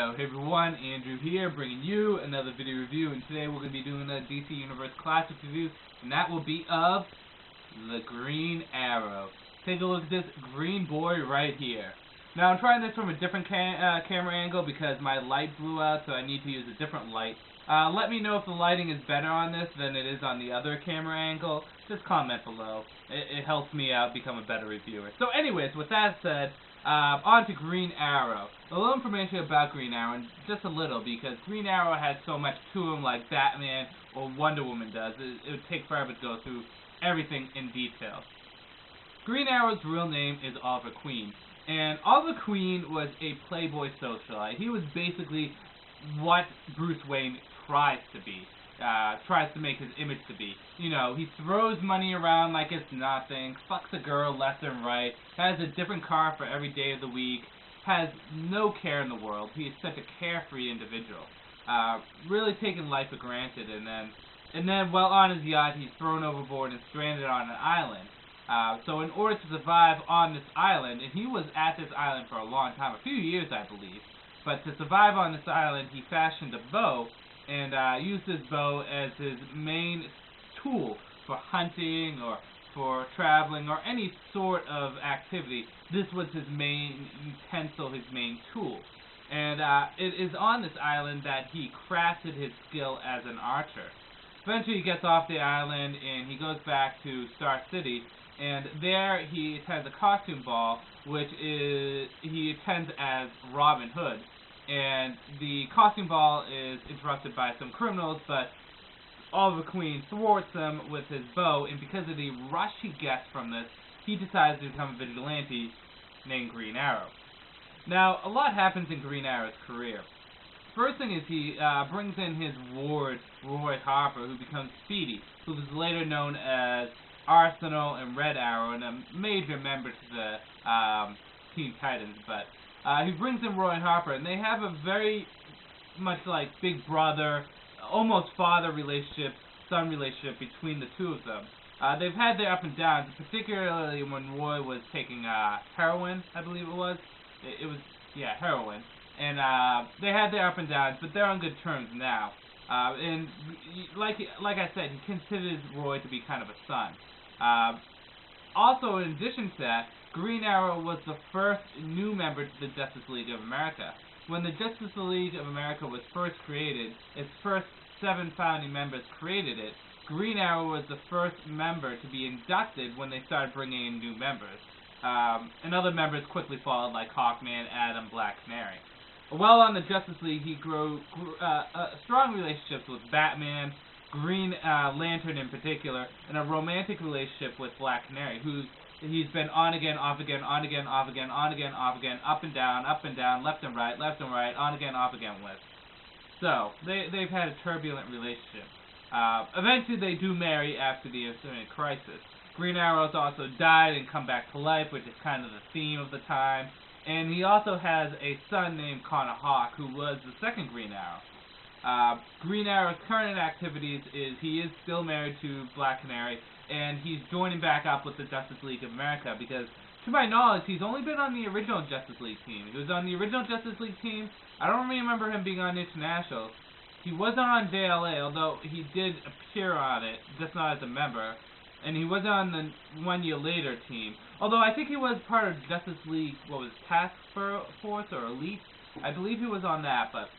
Yo, hey everyone, Andrew here, bringing you another video review, and today we're going to be doing a DC Universe Classic review, and that will be of the Green Arrow. Take a look at this green boy right here. Now I'm trying this from a different camera angle because my light blew out, so I need to use a different light. Let me know if the lighting is better on this than it is on the other camera angle. Just comment below. It helps me out become a better reviewer. So anyways, with that said, on to Green Arrow. A little information about Green Arrow, and just a little, because Green Arrow has so much to him like Batman or Wonder Woman does. It would take forever to go through everything in detail. Green Arrow's real name is Oliver Queen, and Oliver Queen was a playboy socialite. He was basically what Bruce Wayne tries to be. Tries to make his image to be. You know, he throws money around like it's nothing, fucks a girl left and right, has a different car for every day of the week, has no care in the world. He is such a carefree individual. Really taking life for granted, and then while on his yacht, he's thrown overboard and stranded on an island. So in order to survive on this island, and he was at this island for a long time, a few years I believe, but to survive on this island, he fashioned a bow, and used his bow as his main tool for hunting or for traveling or any sort of activity. This was his main utensil, his main tool. And it is on this island that he crafted his skill as an archer. Eventually he gets off the island and he goes back to Star City, and there he attends a costume ball, which is he attends as Robin Hood. And the costume ball is interrupted by some criminals, but Oliver Queen thwarts them with his bow, and because of the rush he gets from this, he decides to become a vigilante named Green Arrow. Now, a lot happens in Green Arrow's career. First thing is he brings in his ward, Roy Harper, who becomes Speedy, who was later known as Arsenal and Red Arrow, and a major member to the Teen Titans, but he brings in Roy Harper, and they have a very much like big brother, almost father relationship, son relationship between the two of them. They've had their up and downs, particularly when Roy was taking heroin, I believe it was. It was, yeah, heroin. And they had their up and downs, but they're on good terms now. And like I said, he considers Roy to be kind of a son. Also, in addition to that, Green Arrow was the first new member to the Justice League of America. When the Justice League of America was first created, its first 7 founding members created it, Green Arrow was the first member to be inducted when they started bringing in new members. And other members quickly followed, like Hawkman, Atom, Black Canary. While on the Justice League, he grew strong relationships with Batman, Green Lantern in particular, and a romantic relationship with Black Canary, he's been on again, off again, on again, off again, on again, off again, up and down, left and right, on again, off again with. So, they've had a turbulent relationship. Eventually they do marry after the Infinite Crisis. Green Arrow's also died and come back to life, which is kind of the theme of the time. And he also has a son named Connor Hawke, who was the second Green Arrow. Green Arrow's current activities is he is still married to Black Canary, and he's joining back up with the Justice League of America because, to my knowledge, he's only been on the original Justice League team. He was on the original Justice League team. I don't remember him being on International. He wasn't on JLA, although he did appear on it, just not as a member. And he wasn't on the 1 year later team. Although I think he was part of Justice League, Task Force or Elite? I believe he was on that, but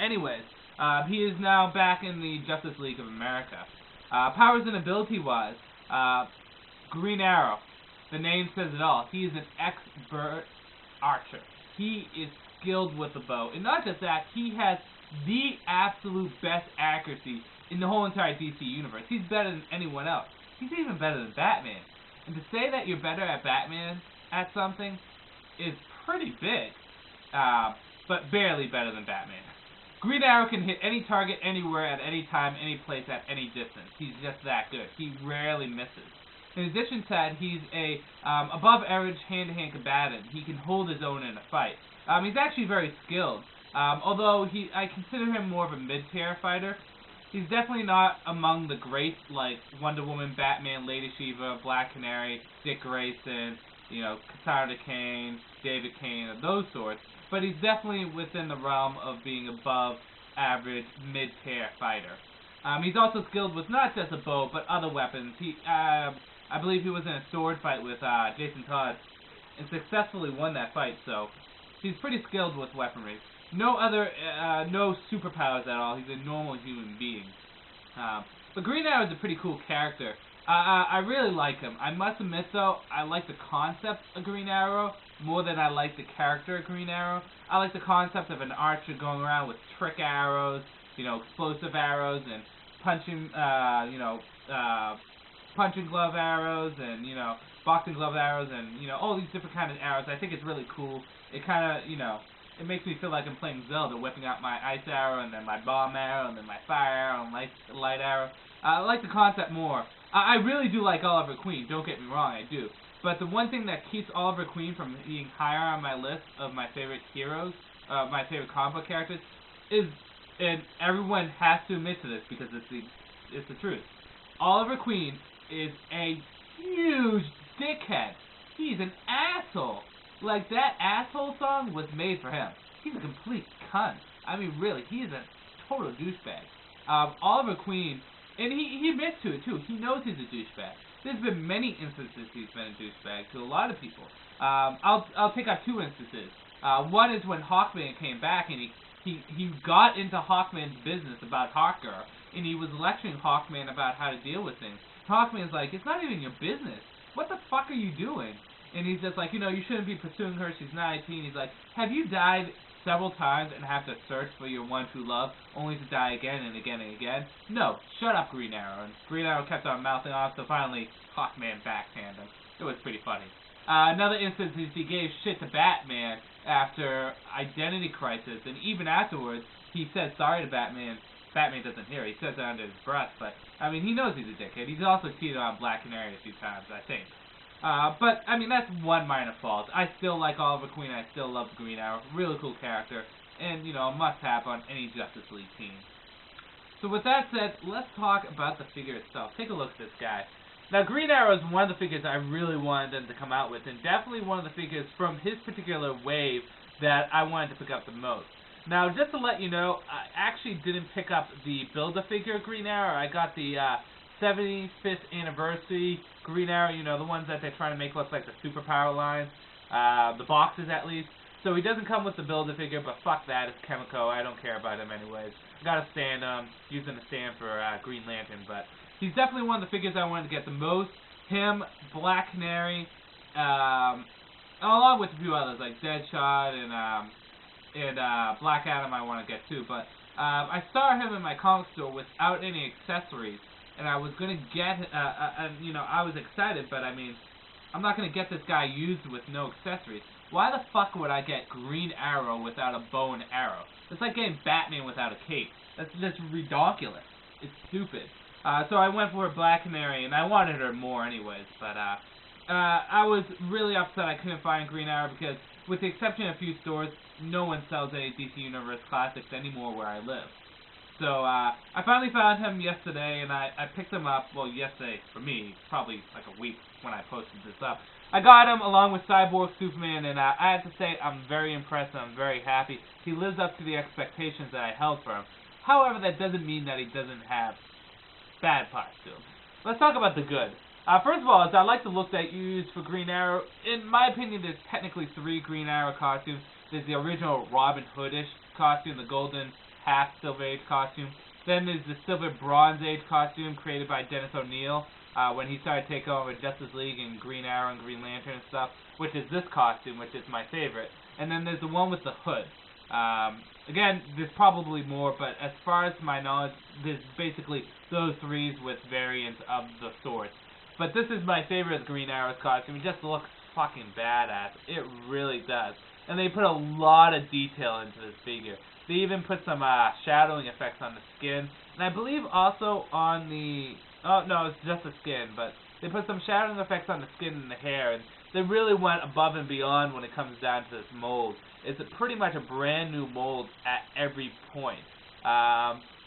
anyways, he is now back in the Justice League of America. Powers and ability-wise, Green Arrow, the name says it all. He is an expert archer. He is skilled with the bow. And not just that, he has the absolute best accuracy in the whole entire DC universe. He's better than anyone else. He's even better than Batman. And to say that you're better at Batman at something is pretty big, but barely better than Batman. Green Arrow can hit any target, anywhere, at any time, any place, at any distance. He's just that good. He rarely misses. In addition to that, he's a above-average hand-to-hand combatant. He can hold his own in a fight. He's actually very skilled. Although I consider him more of a mid-tier fighter. He's definitely not among the greats like Wonder Woman, Batman, Lady Shiva, Black Canary, Dick Grayson, you know, Cassandra Cain, David Cain, and those sorts. But he's definitely within the realm of being above average mid-tier fighter. He's also skilled with not just a bow, but other weapons. I believe he was in a sword fight with Jason Todd and successfully won that fight, so he's pretty skilled with weaponry. No superpowers at all. He's a normal human being. But Green Arrow is a pretty cool character. I really like him. I must admit, though, I like the concept of Green Arrow more than I like the character of Green Arrow. I like the concept of an archer going around with trick arrows, you know, explosive arrows, and punching glove arrows, and, you know, boxing glove arrows, and, you know, all these different kind of arrows. I think it's really cool. It kind of, you know, it makes me feel like I'm playing Zelda, whipping out my ice arrow, and then my bomb arrow, and then my fire arrow, and light arrow. I like the concept more. I really do like Oliver Queen, don't get me wrong, I do. But the one thing that keeps Oliver Queen from being higher on my list of my favorite heroes, my favorite comic book characters, is, and everyone has to admit to this because it's the truth, Oliver Queen is a huge dickhead. He's an asshole. Like, that asshole song was made for him. He's a complete cunt. I mean, really, he is a total douchebag. Oliver Queen, and he admits to it, too. He knows he's a douchebag. There's been many instances he's been a douchebag to a lot of people. I'll take out two instances. One is when Hawkman came back, and he got into Hawkman's business about Hawkgirl, and he was lecturing Hawkman about how to deal with things. Hawkman's like, it's not even your business. What the fuck are you doing? And he's just like, you know, you shouldn't be pursuing her. She's 19. He's like, have you died several times and have to search for your one true love, only to die again and again and again? No, shut up, Green Arrow. And Green Arrow kept on mouthing off, so finally Hawkman backhanded him. It was pretty funny. Another instance is he gave shit to Batman after Identity Crisis, and even afterwards, he said sorry to Batman. Batman doesn't hear it. He says it under his breath, but, I mean, he knows he's a dickhead. He's also cheated on Black Canary a few times, I think. But, I mean, that's one minor fault. I still like Oliver Queen. I still love Green Arrow. Really cool character. And, you know, a must-have on any Justice League team. So with that said, let's talk about the figure itself. Take a look at this guy. Now, Green Arrow is one of the figures I really wanted them to come out with, and definitely one of the figures from his particular wave that I wanted to pick up the most. Now, just to let you know, I actually didn't pick up the Build-A-Figure Green Arrow. I got the 75th anniversary Green Arrow, you know, the ones that they're trying to make look like the superpower lines, the boxes at least. So he doesn't come with the Build-A-Figure, but fuck that, it's Chemico. I don't care about him anyways. Got a stand, using a stand for Green Lantern, but he's definitely one of the figures I wanted to get the most. Him, Black Canary, along with a few others like Deadshot and Black Adam I want to get too, but I saw him in my comic store without any accessories, and I was going to get, you know, I was excited, but I mean, I'm not going to get this guy used with no accessories. Why the fuck would I get Green Arrow without a bow and arrow? It's like getting Batman without a cape. That's just ridiculous. It's stupid. So I went for a Black Canary, and I wanted her more anyways, but I was really upset I couldn't find Green Arrow because, with the exception of a few stores, no one sells any DC Universe Classics anymore where I live. So I finally found him yesterday, and I picked him up, well, yesterday for me, probably like a week when I posted this up. I got him along with Cyborg Superman, and I have to say I'm very impressed and I'm very happy. He lives up to the expectations that I held for him. However, that doesn't mean that he doesn't have bad parts to him. Let's talk about the good. First of all, I like the look that you used for Green Arrow. In my opinion, there's technically 3 Green Arrow costumes. There's the original Robin Hood-ish costume, the golden half Silver Age costume. Then there's the Silver Bronze Age costume created by Dennis O'Neil when he started taking over Justice League and Green Arrow and Green Lantern and stuff, which is this costume, which is my favorite. And then there's the one with the hood. Again, there's probably more, but as far as my knowledge, there's basically those 3s with variants of the sorts. But this is my favorite Green Arrow's costume. It just looks fucking badass. It really does. And they put a lot of detail into this figure. They even put some shadowing effects on the skin. And I believe also on the... Oh, no, it's just the skin. But they put some shadowing effects on the skin and the hair. And they really went above and beyond when it comes down to this mold. It's pretty much a brand new mold at every point.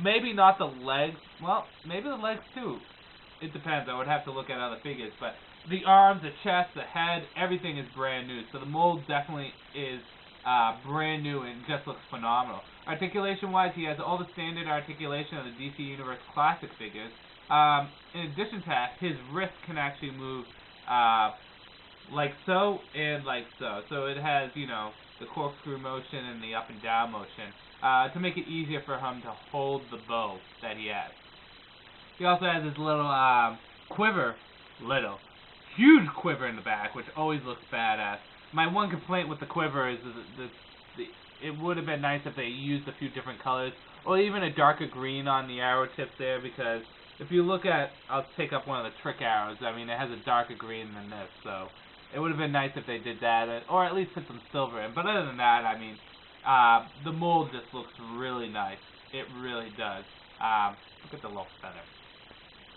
Maybe not the legs. Well, maybe the legs too. It depends. I would have to look at other figures. But the arms, the chest, the head, everything is brand new. So the mold definitely is brand new and just looks phenomenal. Articulation-wise, he has all the standard articulation of the DC Universe Classic figures. In addition to that, his wrist can actually move like so and like so. So it has, you know, the corkscrew motion and the up and down motion to make it easier for him to hold the bow that he has. He also has his little quiver, huge quiver in the back, which always looks badass. My one complaint with the quiver is it would have been nice if they used a few different colors, or even a darker green on the arrow tips there, because if you look at, I'll take up one of the trick arrows, I mean, it has a darker green than this, so it would have been nice if they did that, or at least put some silver in. But other than that, I mean, the mold just looks really nice. It really does. Look at the little feather.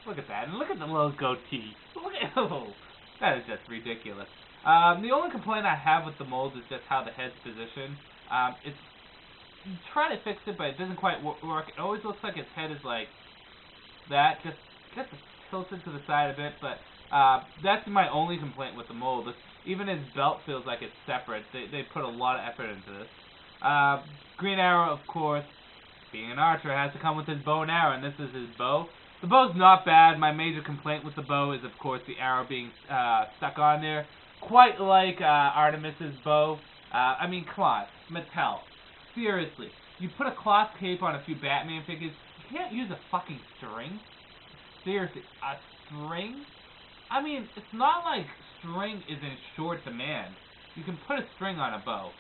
Look at that, and look at the little goatee. Look at, oh, that is just ridiculous. The only complaint I have with the mold is just how the head's positioned. It's, you try to fix it, but it doesn't quite work. It always looks like his head is like that, just tilted to the side a bit, but that's my only complaint with the mold. Even his belt feels like it's separate. They put a lot of effort into this. Green Arrow, of course, being an archer, has to come with his bow and arrow, and this is his bow. The bow's not bad. My major complaint with the bow is, of course, the arrow being stuck on there. Quite like Artemis's bow. I mean, come on, Mattel. Seriously, you put a cloth cape on a few Batman figures, you can't use a fucking string? Seriously, a string? I mean, it's not like string is in short demand. You can put a string on a bow.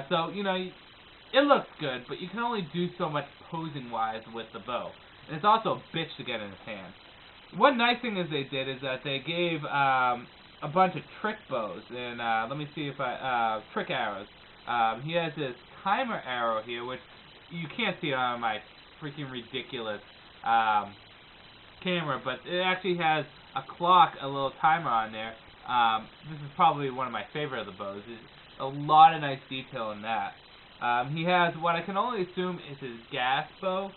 So, you know, it looks good, but you can only do so much posing-wise with the bow. And it's also a bitch to get in his hand. One nice thing is they did is that they gave a bunch of trick bows, and let me see if trick arrows. He has this timer arrow here, which you can't see it on my freaking ridiculous camera, but it actually has a clock, a little timer on there. This is probably one of my favorite of the bows. There's a lot of nice detail in that. He has what I can only assume is his gas bow.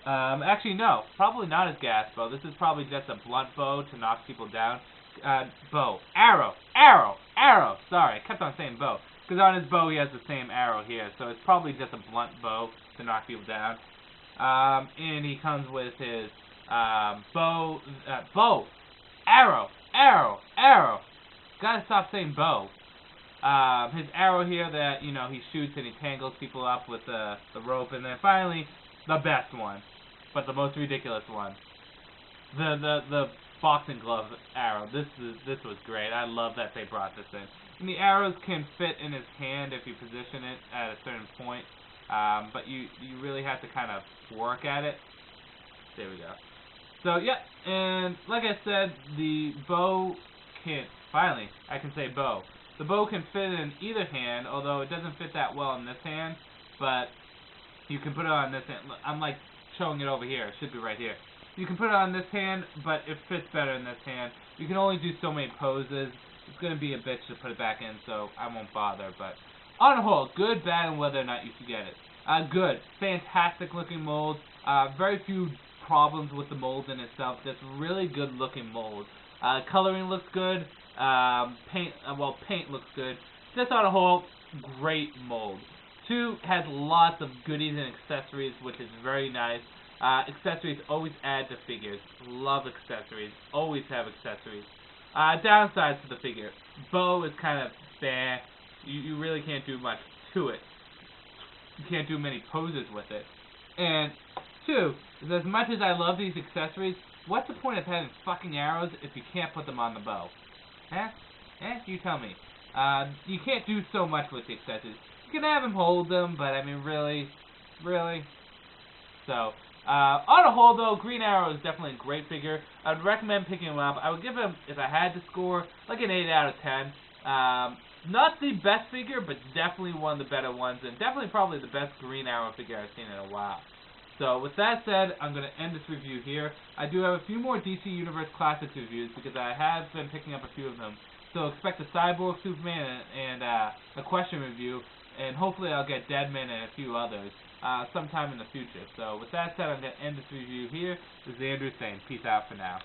Actually, no, probably not his gas bow. This is probably just a blunt bow to knock people down. Arrow. Sorry, I kept on saying bow. Because on his bow he has the same arrow here, so it's probably just a blunt bow to knock people down. And he comes with his bow, arrow. Gotta stop saying bow. His arrow here that, you know, he shoots and he tangles people up with the rope, and then finally, the best one, but the most ridiculous one. The boxing glove arrow. This was great. I love that they brought this in. And the arrows can fit in his hand if you position it at a certain point, but you really have to kind of work at it. There we go. So yeah, and like I said, the bow can, finally, I can say bow. The bow can fit in either hand, although it doesn't fit that well in this hand, but you can put it on this hand. I'm like showing it over here. It should be right here. You can put it on this hand, but it fits better in this hand. You can only do so many poses. It's going to be a bitch to put it back in, so I won't bother. But on the whole, good, bad, and whether or not you should get it. Good. Fantastic looking mold. Very few problems with the mold in itself. Just really good looking mold. Coloring looks good. Paint looks good. Just on a whole, great mold. 2 has lots of goodies and accessories, which is very nice. Accessories always add to figures. Love accessories. Always have accessories. Downsides to the figure. Bow is kind of bah. You really can't do much to it. You can't do many poses with it. And 2 is, as much as I love these accessories, what's the point of having fucking arrows if you can't put them on the bow? You tell me. You can't do so much with the accessories. You can have him hold them, but I mean, really? So, on a whole though, Green Arrow is definitely a great figure. I'd recommend picking him up. I would give him, if I had to score, like an 8 out of 10. Not the best figure, but definitely one of the better ones, and definitely probably the best Green Arrow figure I've seen in a while. So, with that said, I'm going to end this review here. I do have a few more DC Universe Classics reviews, because I have been picking up a few of them. So, expect a Cyborg, Superman, and a Question review, and hopefully I'll get Deadman and a few others sometime in the future. So, with that said, I'm going to end this review here. This is Andrew saying peace out for now.